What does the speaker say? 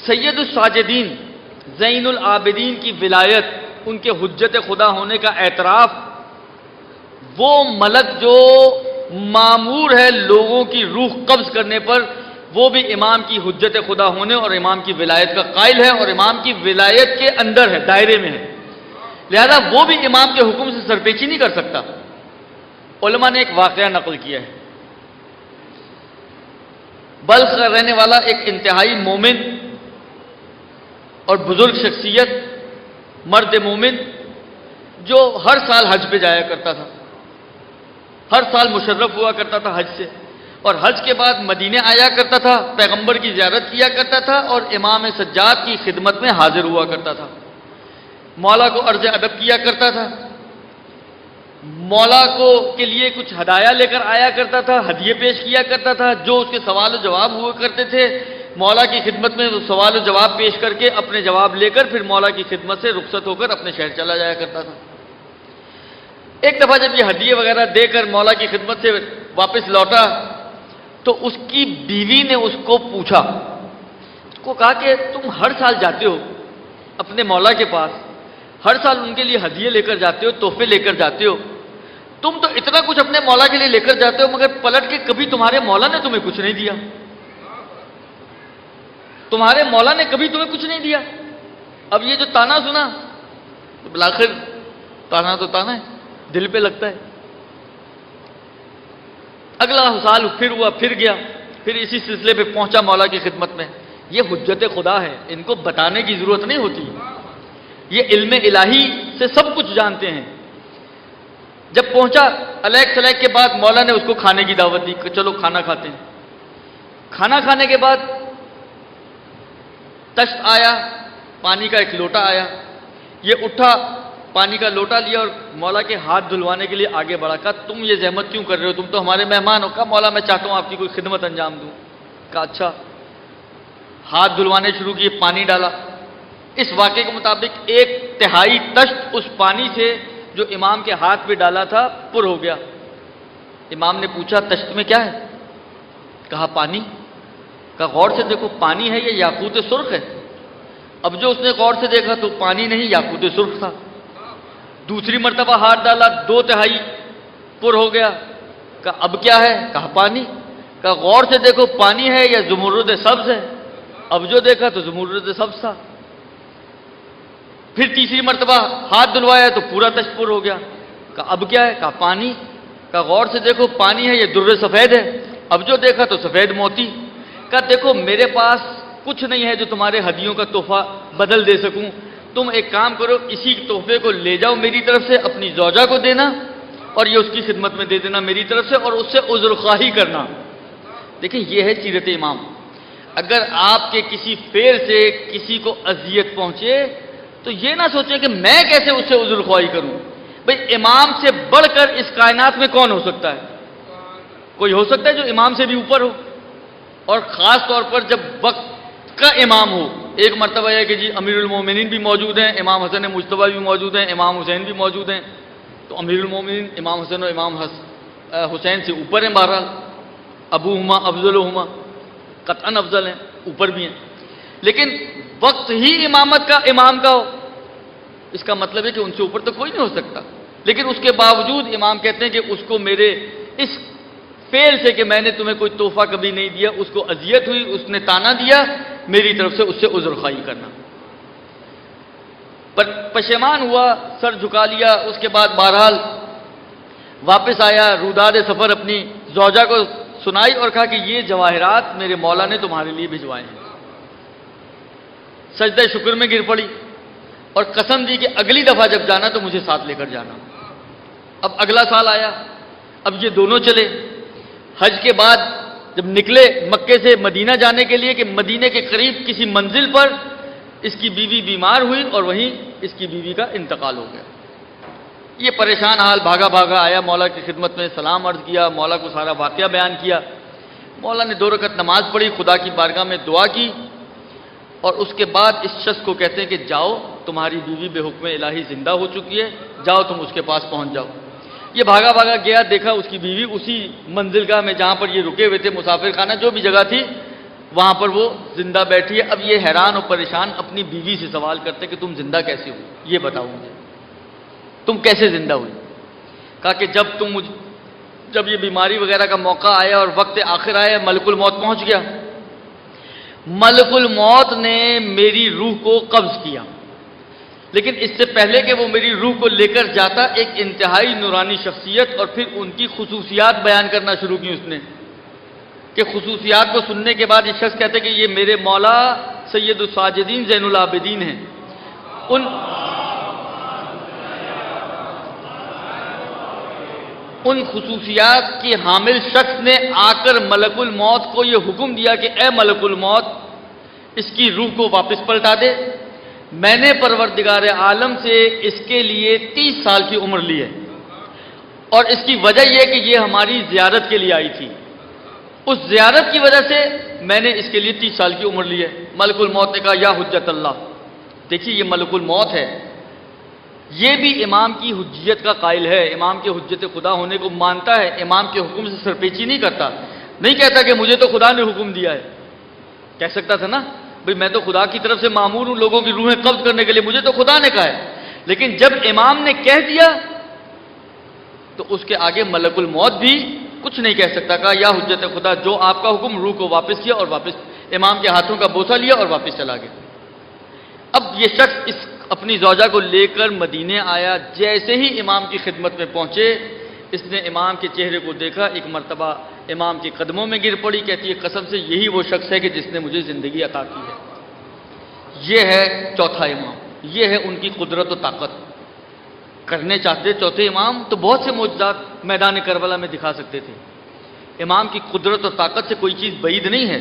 سید الساجدین زین العابدین کی ولایت، ان کے حجت خدا ہونے کا اعتراف، وہ ملک جو مامور ہے لوگوں کی روح قبض کرنے پر، وہ بھی امام کی حجت خدا ہونے اور امام کی ولایت کا قائل ہے اور امام کی ولایت کے اندر ہے، دائرے میں ہے، لہذا وہ بھی امام کے حکم سے سرپیچی نہیں کر سکتا۔ علماء نے ایک واقعہ نقل کیا ہے، بلخ کا رہنے والا ایک انتہائی مومن اور بزرگ شخصیت، مرد مومن، جو ہر سال حج پہ جایا کرتا تھا، ہر سال مشرف ہوا کرتا تھا حج سے، اور حج کے بعد مدینے آیا کرتا تھا، پیغمبر کی زیارت کیا کرتا تھا اور امام سجاد کی خدمت میں حاضر ہوا کرتا تھا، مولا کو عرض ادب کیا کرتا تھا، مولا کو کے لیے کچھ ہدایہ لے کر آیا کرتا تھا، ہدیے پیش کیا کرتا تھا، جو اس کے سوال و جواب ہوا کرتے تھے مولا کی خدمت میں وہ سوال و جواب پیش کر کے اپنے جواب لے کر پھر مولا کی خدمت سے رخصت ہو کر اپنے شہر چلا جایا کرتا تھا۔ ایک دفعہ جب یہ ہدیے وغیرہ دے کر مولا کی خدمت سے واپس لوٹا تو اس کی بیوی نے اس کو پوچھا، اس کو کہا کہ تم ہر سال جاتے ہو اپنے مولا کے پاس، ہر سال ان کے لیے ہدیے لے کر جاتے ہو، تحفے لے کر جاتے ہو، تم تو اتنا کچھ اپنے مولا کے لیے لے کر جاتے ہو مگر پلٹ کے کبھی تمہارے مولا نے تمہیں کچھ نہیں دیا، تمہارے مولا نے کبھی تمہیں کچھ نہیں دیا۔ اب یہ جو تانا سنا تو بالآخر تانا تو تانا ہے، دل پہ لگتا ہے۔ اگلا سال پھر ہوا، پھر گیا، پھر اسی سلسلے پہ پہنچا مولا کی خدمت میں۔ یہ حجت خدا ہے، ان کو بتانے کی ضرورت نہیں ہوتی، یہ علم الہی سے سب کچھ جانتے ہیں۔ جب پہنچا الیک سلیک کے بعد مولا نے اس کو کھانے کی دعوت دی کہ چلو کھانا کھاتے ہیں۔ کھانا کھانے کے بعد تشت آیا، پانی کا ایک لوٹا آیا، یہ اٹھا، پانی کا لوٹا لیا اور مولا کے ہاتھ دھلوانے کے لیے آگے بڑھا، کہا تم یہ زحمت کیوں کر رہے ہو، تم تو ہمارے مہمان ہو۔ کہا مولا میں چاہتا ہوں آپ کی کوئی خدمت انجام دوں۔ کہا اچھا، ہاتھ دھلوانے شروع کیے، پانی ڈالا۔ اس واقعے کے مطابق 1/3 تشت اس پانی سے جو امام کے ہاتھ پہ ڈالا تھا پر ہو گیا۔ امام نے پوچھا تشت میں کیا ہے؟ کہا پانی۔ کہا غور سے دیکھو پانی ہے یا یاقوت سرخ ہے؟ اب جو اس نے غور سے دیکھا تو پانی نہیں، یاقوت سرخ تھا۔ دوسری مرتبہ ہاتھ ڈالا، 2/3 پر ہو گیا۔ کہا اب کیا ہے؟ کہا پانی۔ کہا غور سے دیکھو پانی ہے یا زمرد سبز ہے؟ اب جو دیکھا تو زمرد سبز تھا۔ پھر تیسری مرتبہ ہاتھ دھلوایا تو پورا تشت پر ہو گیا۔ کہا اب کیا ہے؟ کہا پانی۔ کہا غور سے دیکھو پانی ہے یا در سفید ہے؟ اب جو دیکھا تو سفید موتی۔ کہا دیکھو میرے پاس کچھ نہیں ہے جو تمہارے ہدیوں کا تحفہ بدل دے سکوں، تم ایک کام کرو اسی تحفے کو لے جاؤ میری طرف سے، اپنی زوجہ کو دینا اور یہ اس کی خدمت میں دے دینا میری طرف سے، اور اس سے عذر خواہی کرنا۔ دیکھیں یہ ہے سیرت امام۔ اگر آپ کے کسی فعل سے کسی کو اذیت پہنچے تو یہ نہ سوچیں کہ میں کیسے اس سے عذر خواہی کروں۔ بھئی امام سے بڑھ کر اس کائنات میں کون ہو سکتا ہے؟ کوئی ہو سکتا ہے جو امام سے بھی اوپر ہو؟ اور خاص طور پر جب وقت کا امام ہو۔ ایک مرتبہ ہے کہ جی امیر المومنین بھی موجود ہیں، امام حسن مجتبیٰ بھی موجود ہیں، امام حسین بھی موجود ہیں، تو امیر المومنین امام حسن اور امام حسین سے اوپر ہیں، بہرحال ابوہما افضلہما، قطعاً افضل ہیں، اوپر بھی ہیں، لیکن وقت ہی امامت کا امام کا ہو، اس کا مطلب ہے کہ ان سے اوپر تو کوئی نہیں ہو سکتا، لیکن اس کے باوجود امام کہتے ہیں کہ اس کو میرے اس فعل سے کہ میں نے تمہیں کوئی تحفہ کبھی نہیں دیا، اس کو اذیت ہوئی، اس نے تانا دیا، میری طرف سے اس سے عذر خواہی کرنا۔ پر پشیمان ہوا، سر جھکا لیا، اس کے بعد بہرحال واپس آیا، روداد سفر اپنی زوجہ کو سنائی اور کہا کہ یہ جواہرات میرے مولا نے تمہارے لیے بھجوائے ہیں۔ سجدہ شکر میں گر پڑی اور قسم دی کہ اگلی دفعہ جب جانا تو مجھے ساتھ لے کر جانا۔ اب اگلا سال آیا، اب یہ دونوں چلے۔ حج کے بعد جب نکلے مکے سے مدینہ جانے کے لیے کہ مدینے کے قریب کسی منزل پر اس کی بیوی بیمار ہوئی اور وہیں اس کی بیوی کا انتقال ہو گیا۔ یہ پریشان حال بھاگا بھاگا آیا مولا کی خدمت میں، سلام عرض کیا، مولا کو سارا واقعہ بیان کیا۔ مولا نے 2 رکعت نماز پڑھی، خدا کی بارگاہ میں دعا کی اور اس کے بعد اس شخص کو کہتے ہیں کہ جاؤ تمہاری بیوی بے حکم الہی زندہ ہو چکی ہے، جاؤ تم اس کے پاس پہنچ جاؤ۔ یہ بھاگا بھاگا گیا، دیکھا اس کی بیوی اسی منزلگاہ میں جہاں پر یہ رکے ہوئے تھے، مسافر خانہ جو بھی جگہ تھی، وہاں پر وہ زندہ بیٹھی ہے. اب یہ حیران اور پریشان اپنی بیوی سے سوال کرتے کہ تم زندہ کیسے ہوئی, یہ بتاؤ مجھے, تم کیسے زندہ ہوئی؟ کہا کہ جب یہ بیماری وغیرہ کا موقع آیا اور وقت آخر آیا, ملک الموت پہنچ گیا. ملک الموت نے میری روح کو قبض کیا, لیکن اس سے پہلے کہ وہ میری روح کو لے کر جاتا, ایک انتہائی نورانی شخصیت اور پھر ان کی خصوصیات بیان کرنا شروع کی اس نے, کہ خصوصیات کو سننے کے بعد یہ شخص کہتے کہ یہ میرے مولا سید الساجدین زین العابدین ہیں. ان خصوصیات کی حامل شخص نے آ کر ملک الموت کو یہ حکم دیا کہ اے ملک الموت, اس کی روح کو واپس پلٹا دے. میں نے پروردگار عالم سے اس کے لیے 30 سال کی عمر لی ہے, اور اس کی وجہ یہ کہ یہ ہماری زیارت کے لیے آئی تھی. اس زیارت کی وجہ سے میں نے اس کے لیے 30 سال کی عمر لی ہے. ملک الموت نے کہا یا حجت اللہ. دیکھیے یہ ملک الموت ہے, یہ بھی امام کی حجیت کا قائل ہے, امام کے حجت خدا ہونے کو مانتا ہے, امام کے حکم سے سرپیچی نہیں کرتا. نہیں کہتا کہ مجھے تو خدا نے حکم دیا ہے. کہہ سکتا تھا نا بھئی میں تو خدا کی طرف سے مامور ہوں لوگوں کی روحیں قبض کرنے کے لیے, مجھے تو خدا نے کہا ہے. لیکن جب امام نے کہہ دیا تو اس کے آگے ملک الموت بھی کچھ نہیں کہہ سکتا. کہا یا حجت خدا, جو آپ کا حکم, روح کو واپس کیا اور واپس امام کے ہاتھوں کا بوسہ لیا اور واپس چلا گیا. اب یہ شخص اپنی زوجہ کو لے کر مدینے آیا. جیسے ہی امام کی خدمت میں پہنچے, اس نے امام کے چہرے کو دیکھا, ایک مرتبہ امام کے قدموں میں گر پڑی. کہتی ہے قسم سے یہی وہ شخص ہے کہ جس نے مجھے زندگی عطا کی ہے. یہ ہے چوتھا امام, یہ ہے ان کی قدرت و طاقت. کرنے چاہتے چوتھے امام تو بہت سے معجزات میدان کربلا میں دکھا سکتے تھے. امام کی قدرت اور طاقت سے کوئی چیز بعید نہیں ہے.